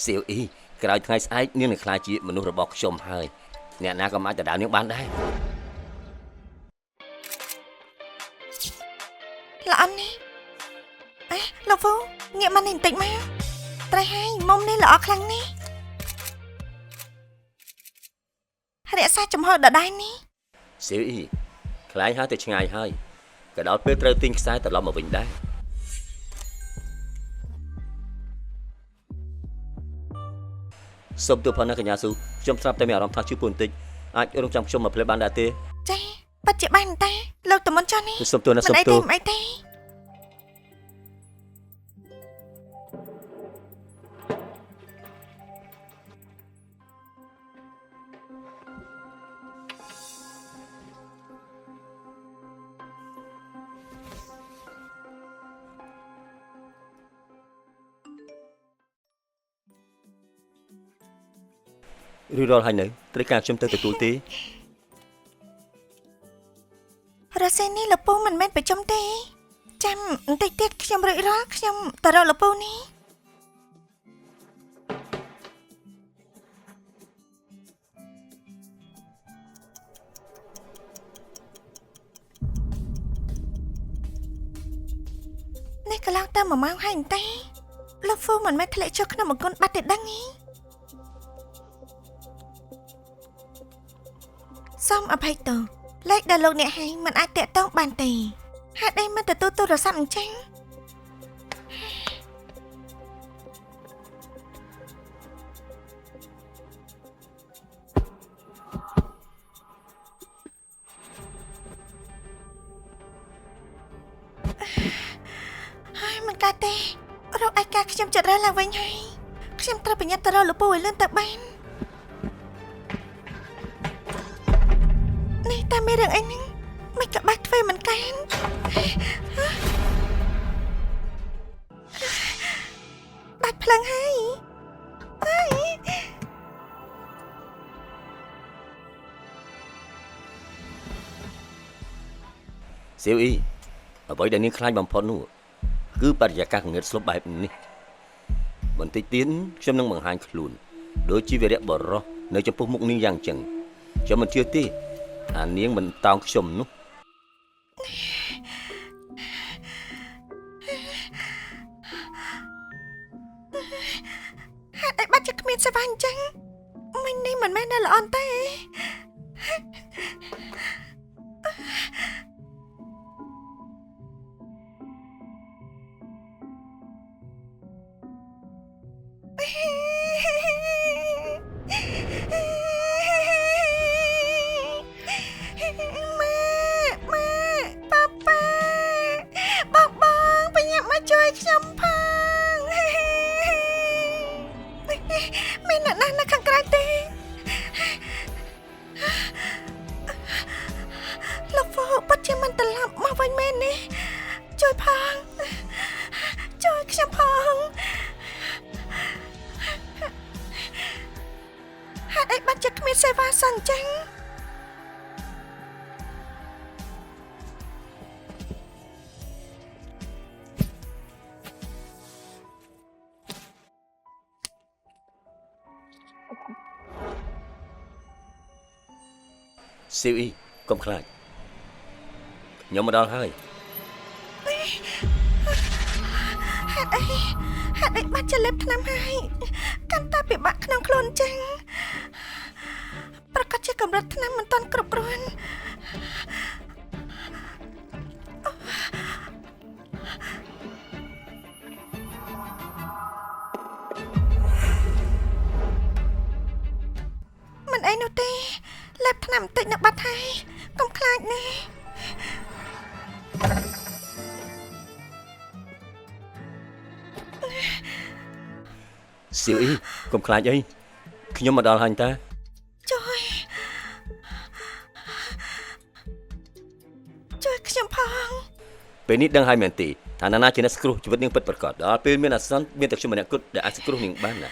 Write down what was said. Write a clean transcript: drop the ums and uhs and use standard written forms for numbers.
សៀវអ៊ីក្រោយថ្ងៃស្អែកនាងនឹងក្លាយជាមនុស្សរបស់ខ្ញុំហើយអ្នកណាក៏អាចទៅដល់នាងបានដែរល្អណាស់លោកពូងាកមកនេះបន្តិចមកត្រៃហើយមុំនេះល្អខ្លាំងណាស់រក្សាចំហដដែលនេះសៀវអ៊ីខ្លាយហើយទៅឆ្ងាយហើយក៏ដល់ពេលត្រូវទិញខ្សែត្រឡប់មកវិញដែរសូមទោសផងណាកញ្ញាស៊ូខ្ញុំស្រាប់តែមានអារម្មណ៍ថាជឿពូបន្តិចអាចរងចាំខ្ញុំមកផ្លេបានដែរទេចាប៉ាត់ជាបានតាលោកតមុនចុះនេះសូមទោសណាសូមទោសមិនអីទេឬរាល់ហើយនៅត្រូវការខ្ញុំទៅទទួលទេរ៉ាសេនេះលពូមិនមែនប្រជុំទេចាំបន្តិចទៀតខ្ញុំរួចរាល់ខ្ញុំទៅរកលពូនេះនេះក៏ឡើងទៅ1ម៉ោងហើយទេលពូមិនមែនធ្លាក់ចុះក្នុងអង្គុនបាត់ទេដឹងទេសូមអភ័យទោសលេខដែលលោកអ្នកហៅមិនអាចតាក់ទងបានទេហេតុអីមិនទទួលទូរស័ព្ទអញ្ចឹងហើយមិនកើតទេរកឯកាខ្ញុំចិត្តរើឡើងវិញហើយខ្ញុំត្រូវប្រញាប់ទៅរកលោកពូឲ្យលឿនទៅបាននេះតែមានរឿងអីហ្នឹងមិនក៏បាច់ធ្វើមិនកានបាច់ភ្លឹងហើយសៀវអ៊ីអ្វីដែលនាងខ្លាចបំផុតនោះគឺបរិយាកាសងឹតស្លុបបែបនេះបន្តិចទៀតខ្ញុំនឹងបង្ហាញខ្លួនដូចជាវីរៈបរិសុទ្ធនៅចំពោះមុខនាងយ៉ាងចឹងខ្ញុំមិនជឿទេអានាងមិនតោងខ្ញុំនោះហេតុអីបាត់ជាគ្មានសេវាអញ្ចឹងមិញនេះមិនមែននៅល្អទេសេវាសញ្ចឹងសៀវអ៊ីកុំខ្លាចខ្ញុំមកដល់ហើយហេតុអីបាត់ជាលេបថ្នាំហើយកាន់តែពិបាកក្នុងខ្លួនចឹងប្រកាសជាកម្រិតថ្នាំមិនទាន់គ្រប់គ្រាន់មិនអីនោះទេលេបថ្នាំបន្តិចនៅបាត់ហើយកុំខ្លាចណាសៀវអ៊ីកុំខ្លាចអីខ្ញុំមកដល់ហើយតាជួយខ្ញុំផងពេលនេះដឹងហើយមែនទេថាណានាជាអ្នកសង្គ្រោះជីវិតនាងពិតប្រាកដដល់ពេលមានអាសន្នមានតែខ្ញុំម្នាក់គត់ដែលអាចសង្គ្រោះនាងបានណា